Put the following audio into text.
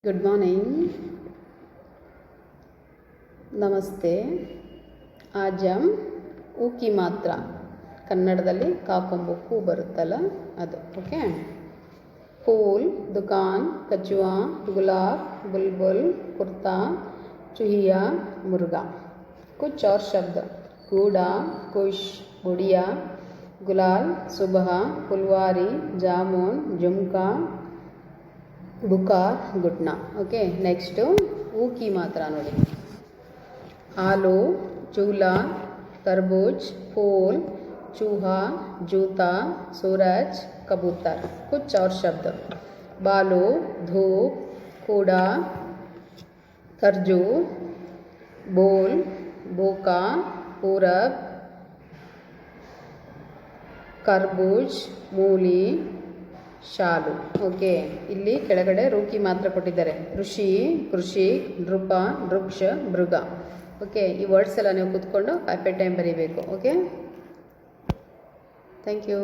Good morning, ನಮಸ್ತೆ. ಆಜಮ್ ಊಕಿ ಮಾತ್ರ ಕನ್ನಡದಲ್ಲಿ ಕಾಕೊಂಬು ಕೂ ಬರುತ್ತಲ್ಲ ಅದು. ಓಕೆ. फूल, दुकान, कछुआ, गुलाब, बुलबुल, कुर्ता, चूहिया, मुर्गा. कुछ और शब्द: कूड़ा, कुश, गुड़िया, गुलाल, सुबह, फुलवारी, जामुन, झुमका, बुखार, घुटना. ओके. नेक्स्ट ऊकी मात्रा नोडी. आलू, चूल्हा, तरबूज, फूल, चूहा, जूता, सूरज, कबूतर. कुछ और शब्द: बालू, धूप, कूड़ा, खरजूर, बोल, बोका, पूरब, ಕರ್ಬೂಜ್, ಮೂಲಿ, ಶಾಲು. ಓಕೆ. ಇಲ್ಲಿ ಕೆಳಗಡೆ ರೂಕಿ ಮಾತ್ರ ಕೊಟ್ಟಿದ್ದಾರೆ. ಋಷಿ, ಕೃಷಿ, ನೃಪ, ವೃಕ್ಷ, ಮೃಗ. ಓಕೆ. ಈ ವರ್ಡ್ಸ್ ಎಲ್ಲ ನೀವು ಕೂತ್ಕೊಂಡು ಕಾಪಿ ಟೈಮ್ ಬರೀಬೇಕು. ಓಕೆ. Thank you.